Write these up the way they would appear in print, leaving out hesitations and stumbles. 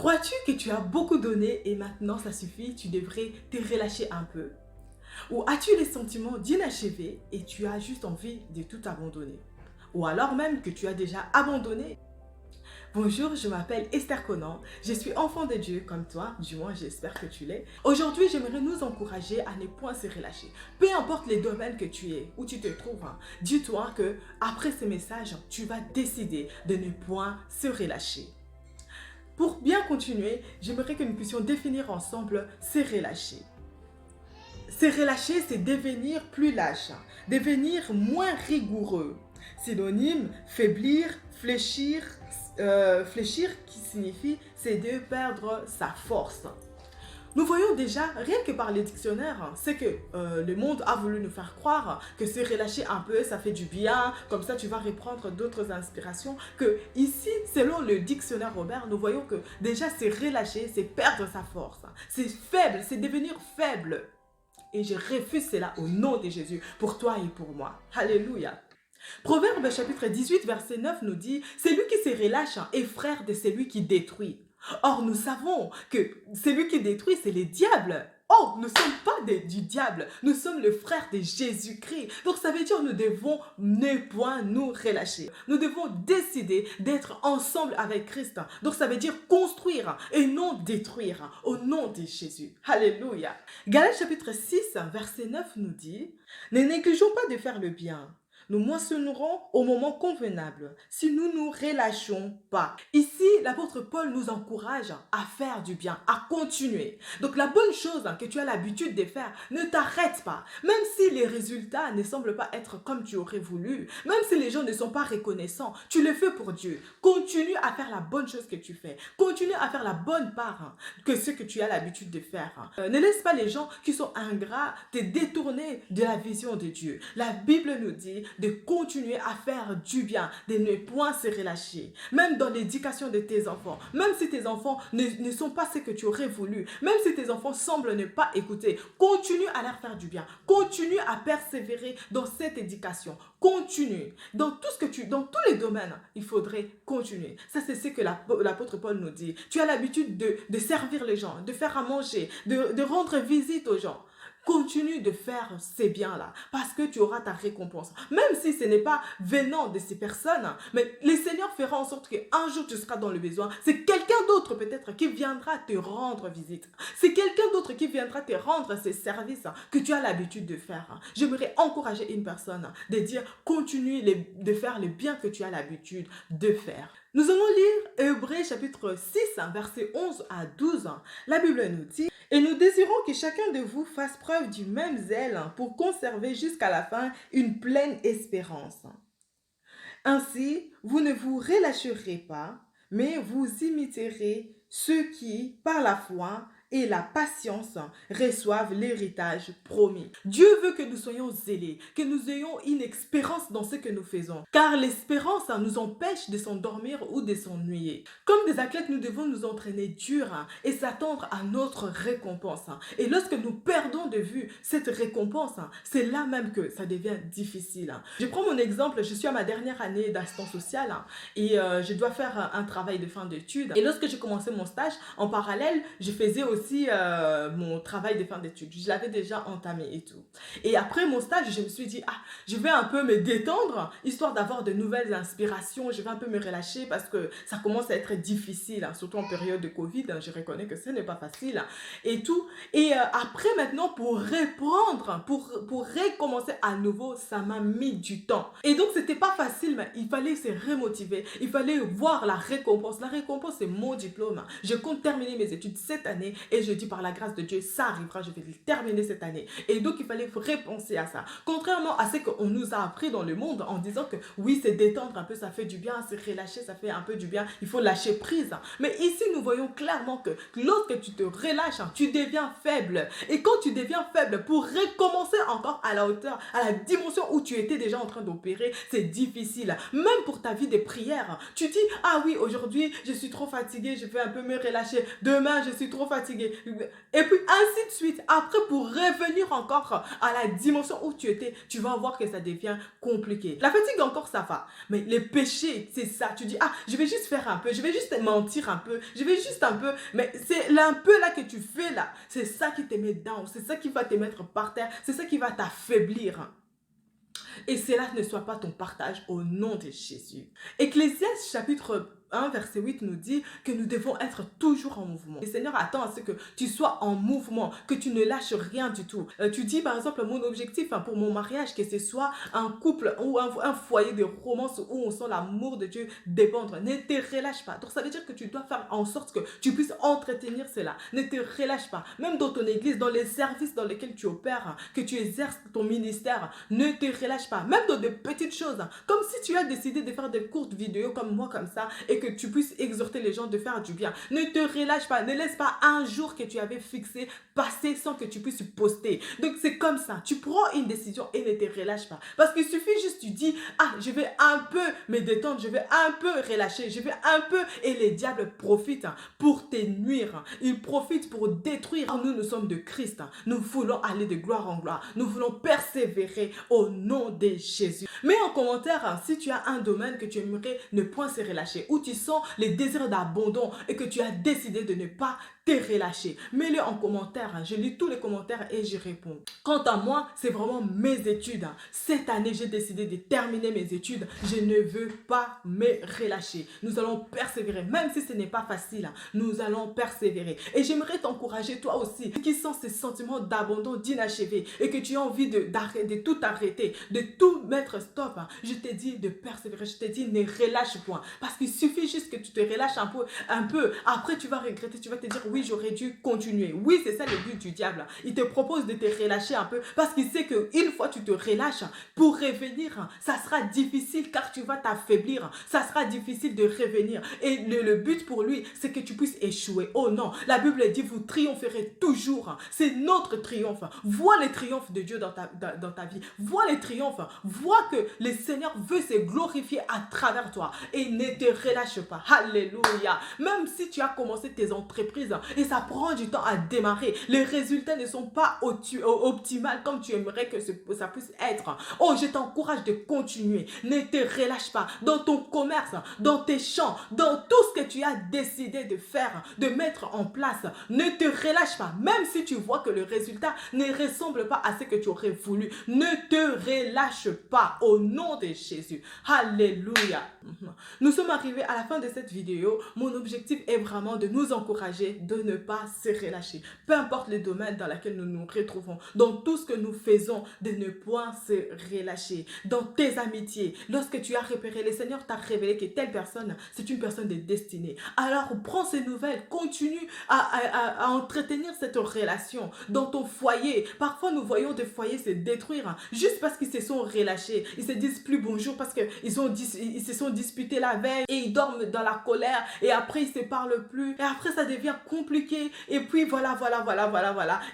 Crois-tu que tu as beaucoup donné et maintenant ça suffit, tu devrais te relâcher un peu? Ou as-tu les sentiments d'inachevé et tu as juste envie de tout abandonner? Ou alors même que tu as déjà abandonné? Bonjour, je m'appelle Esther Conan, je suis enfant de Dieu comme toi, du moins j'espère que tu l'es. Aujourd'hui, j'aimerais nous encourager à ne point se relâcher. Peu importe les domaines que tu es, où tu te trouves, dis-toi que après ce message, tu vas décider de ne point se relâcher. Pour bien continuer, j'aimerais que nous puissions définir ensemble se relâcher. Se relâcher, c'est devenir plus lâche, devenir moins rigoureux. Synonyme, faiblir, fléchir, fléchir qui signifie c'est de perdre sa force. Nous voyons déjà, rien que par les dictionnaires, c'est que le monde a voulu nous faire croire que se relâcher un peu, ça fait du bien, comme ça tu vas reprendre d'autres inspirations. Que ici, selon le dictionnaire Robert, nous voyons que déjà se relâcher, c'est perdre sa force. C'est faible, c'est devenir faible. Et je refuse cela au nom de Jésus, pour toi et pour moi. Alléluia. Proverbe chapitre 18, verset 9 nous dit « Celui qui se relâche est frère de celui qui détruit. » Or, nous savons que celui qui détruit, c'est le diable. Oh, nous ne sommes pas du diable, nous sommes le frère de Jésus-Christ. Donc ça veut dire que nous devons ne point nous relâcher. Nous devons décider d'être ensemble avec Christ. Donc ça veut dire construire et non détruire au nom de Jésus. Alléluia. Galates chapitre 6, verset 9 nous dit « Ne négligeons pas de faire le bien. Nous moissonnerons au moment convenable si nous nous relâchons pas. » Ici, l'apôtre Paul nous encourage à faire du bien, à continuer. Donc la bonne chose que tu as l'habitude de faire, ne t'arrête pas. Même si les résultats ne semblent pas être comme tu aurais voulu, même si les gens ne sont pas reconnaissants, tu le fais pour Dieu. Continue à faire la bonne chose que tu fais. Continue à faire la bonne part que ce que tu as l'habitude de faire. Ne laisse pas les gens qui sont ingrats te détourner de la vision de Dieu. La Bible nous dit de continuer à faire du bien, de ne point se relâcher. Même dans l'éducation de tes enfants, même si tes enfants ne sont pas ce que tu aurais voulu, même si tes enfants semblent ne pas écouter, continue à leur faire du bien. Continue à persévérer dans cette éducation. Continue. Dans tous les domaines, il faudrait continuer. Ça, c'est ce que l'apôtre Paul nous dit. Tu as l'habitude de servir les gens, de faire à manger, de rendre visite aux gens. Continue de faire ces biens-là parce que tu auras ta récompense. Même si ce n'est pas venant de ces personnes, mais le Seigneur fera en sorte qu'un jour tu seras dans le besoin. C'est quelqu'un d'autre peut-être qui viendra te rendre visite. C'est quelqu'un d'autre qui viendra te rendre ces services que tu as l'habitude de faire. J'aimerais encourager une personne de dire continue de faire le bien que tu as l'habitude de faire. Nous allons lire Hébreux chapitre 6, versets 11 à 12. La Bible nous dit « Et nous désirons que chacun de vous fasse preuve du même zèle pour conserver jusqu'à la fin une pleine espérance. Ainsi, vous ne vous relâcherez pas, mais vous imiterez ceux qui, par la foi et la patience, reçoivent l'héritage promis. » Dieu veut que nous soyons zélés, que nous ayons une espérance dans ce que nous faisons. Car l'espérance nous empêche de s'endormir ou de s'ennuyer. Comme des athlètes, nous devons nous entraîner dur et s'attendre à notre récompense. Et lorsque nous perdons de vue cette récompense, c'est là même que ça devient difficile. Je prends mon exemple, je suis à ma dernière année d'assistance sociale et je dois faire un travail de fin d'études. Et lorsque j'ai commencé mon stage, en parallèle, je faisais aussi mon travail de fin d'études. Je l'avais déjà entamé et tout. Et après mon stage, je me suis dit, je vais un peu me détendre, histoire d'avoir de nouvelles inspirations. Je vais un peu me relâcher parce que ça commence à être difficile, surtout en période de Covid. Je reconnais que ce n'est pas facile et tout. Et après maintenant, pour reprendre, pour recommencer à nouveau, ça m'a mis du temps. Et donc, c'était pas facile, mais il fallait se remotiver. Il fallait voir la récompense. La récompense, c'est mon diplôme. Je compte terminer mes études cette année et je dis par la grâce de Dieu, ça arrivera, je vais le terminer cette année. Et donc, il fallait repenser à ça. Contrairement à ce qu'on nous a appris dans le monde en disant que oui, c'est détendre un peu, ça fait du bien, se relâcher, ça fait un peu du bien, il faut lâcher prise. Mais ici, nous voyons clairement que lorsque tu te relâches, tu deviens faible. Et quand tu deviens faible, pour recommencer encore à la hauteur, à la dimension où tu étais déjà en train d'opérer, c'est difficile. Même pour ta vie de prière, tu dis, ah oui, aujourd'hui, je suis trop fatiguée, je vais un peu me relâcher. Demain, je suis trop fatiguée. Et puis, ainsi de suite. Après, pour revenir encore à la dimension où tu étais, tu vas voir que ça devient compliqué. La fatigue, encore, ça va. Mais les péchés, c'est ça. Tu dis, ah, je vais juste faire un peu. Je vais juste mentir un peu. Je vais juste un peu. Mais c'est un peu là que tu fais là. C'est ça qui te met down. C'est ça qui va te mettre par terre. C'est ça qui va t'affaiblir. Et cela ne soit pas ton partage au nom de Jésus. Ecclésiaste chapitre 1, verset 8 nous dit que nous devons être toujours en mouvement. Le Seigneur attend à ce que tu sois en mouvement, que tu ne lâches rien du tout. Tu dis par exemple, mon objectif pour mon mariage, que ce soit un couple ou un foyer de romance où on sent l'amour de Dieu dépendre. Ne te relâche pas. Donc ça veut dire que tu dois faire en sorte que tu puisses entretenir cela. Ne te relâche pas. Même dans ton église, dans les services dans lesquels tu opères, que tu exerces ton ministère, ne te relâche pas. Même dans de petites choses. Comme si tu as décidé de faire des courtes vidéos comme moi, comme ça, et que tu puisses exhorter les gens de faire du bien. Ne te relâche pas. Ne laisse pas un jour que tu avais fixé passer sans que tu puisses poster. Donc c'est comme ça. Tu prends une décision et ne te relâche pas. Parce qu'il suffit juste, tu dis, ah, je vais un peu me détendre, je vais un peu relâcher, je vais un peu, et les diables profitent pour te nuire. Ils profitent pour détruire. Nous sommes de Christ. Nous voulons aller de gloire en gloire. Nous voulons persévérer au nom de Jésus. Mets en commentaire si tu as un domaine que tu aimerais ne point se relâcher, où tu sens les désirs d'abandon et que tu as décidé de ne pas te relâcher. Mets-le en commentaire. Je lis tous les commentaires et j'y réponds. Quant à moi, c'est vraiment mes études. Cette année, j'ai décidé de terminer mes études. Je ne veux pas me relâcher. Nous allons persévérer. Même si ce n'est pas facile, nous allons persévérer. Et j'aimerais t'encourager, toi aussi, qui sens ces sentiments d'abandon, d'inachevé, et que tu as envie de tout arrêter, de tout mettre stop. Je te dis de persévérer. Je te dis ne relâche point. Parce qu'il suffit juste que tu te relâches un peu. Après, tu vas regretter. Tu vas te dire, oui, j'aurais dû continuer. Oui, c'est ça le but du diable. Il te propose de te relâcher un peu parce qu'il sait qu'une fois tu te relâches, pour revenir, ça sera difficile car tu vas t'affaiblir. Ça sera difficile de revenir. Et le but pour lui, c'est que tu puisses échouer. Oh non, la Bible dit, vous triompherez toujours. C'est notre triomphe. Vois les triomphes de Dieu dans ta vie. Vois les triomphes. Vois que le Seigneur veut se glorifier à travers toi. Et ne te relâche pas. Alléluia. Même si tu as commencé tes entreprises et ça prend du temps à démarrer, les résultats ne sont pas optimales comme tu aimerais que ça puisse être. Oh, je t'encourage de continuer. Ne te relâche pas dans ton commerce, dans tes champs, dans tout ce que tu as décidé de faire, de mettre en place. Ne te relâche pas, même si tu vois que le résultat ne ressemble pas à ce que tu aurais voulu. Ne te relâche pas au nom de Jésus. Alléluia. Nous sommes arrivés à la fin de cette vidéo. Mon objectif est vraiment de nous encourager de ne pas se relâcher. Peu importe le domaine dans lequel nous nous retrouvons, dans tout ce que nous faisons, de ne point se relâcher. Dans tes amitiés, lorsque tu as repéré, le Seigneur t'a révélé que telle personne, c'est une personne de destinée. Alors prends ces nouvelles, continue à entretenir cette relation. Dans ton foyer, parfois nous voyons des foyers se détruire juste parce qu'ils se sont relâchés. Ils se disent plus bonjour parce qu'ils se sont disputés la veille et ils dorment dans la colère et après ils se parlent plus et après ça devient compliqué et puis voilà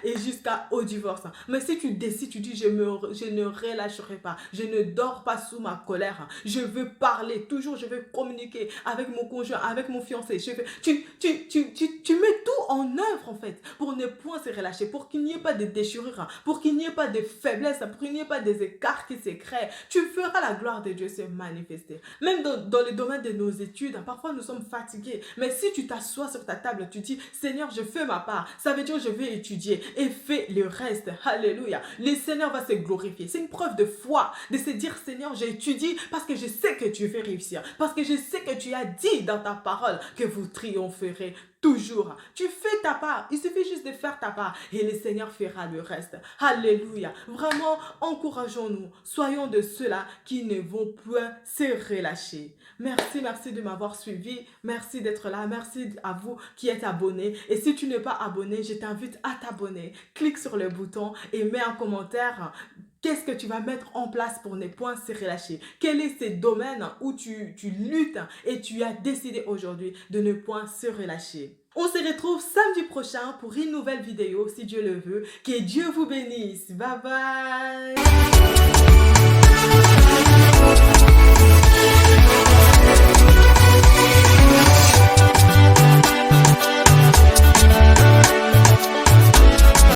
et jusqu'au divorce. Mais si tu décides, tu dis je ne relâcherai pas, je ne dors pas sous ma colère, je veux parler toujours, je veux communiquer avec mon conjoint, avec mon fiancé, tu mets tout en œuvre en fait pour ne point se relâcher, pour qu'il n'y ait pas de déchirure, pour qu'il n'y ait pas de faiblesse, pour qu'il n'y ait pas des écarts qui se créent. Tu feras la gloire de Dieu se manifester. Même dans le domaine de nos études, parfois nous sommes fatigués, mais si tu t'assois sur ta table, tu dis Seigneur, je fais ma part, ça veut dire je vais étudier et fais le reste. Alléluia. Le Seigneur va se glorifier. C'est une preuve de foi de se dire Seigneur, j'étudie parce que je sais que tu vas réussir, parce que je sais que tu as dit dans ta parole que vous triompherez toujours. Tu fais ta part. Il suffit juste de faire ta part et le Seigneur fera le reste. Alléluia. Vraiment, encourageons-nous. Soyons de ceux-là qui ne vont point se relâcher. Merci de m'avoir suivi. Merci d'être là. Merci à vous qui êtes abonnés. Et si tu n'es pas abonné, je t'invite à t'abonner. Clique sur le bouton et mets un commentaire. Qu'est-ce que tu vas mettre en place pour ne point se relâcher? Quel est ce domaine où tu luttes et tu as décidé aujourd'hui de ne point se relâcher? On se retrouve samedi prochain pour une nouvelle vidéo, si Dieu le veut. Que Dieu vous bénisse. Bye bye.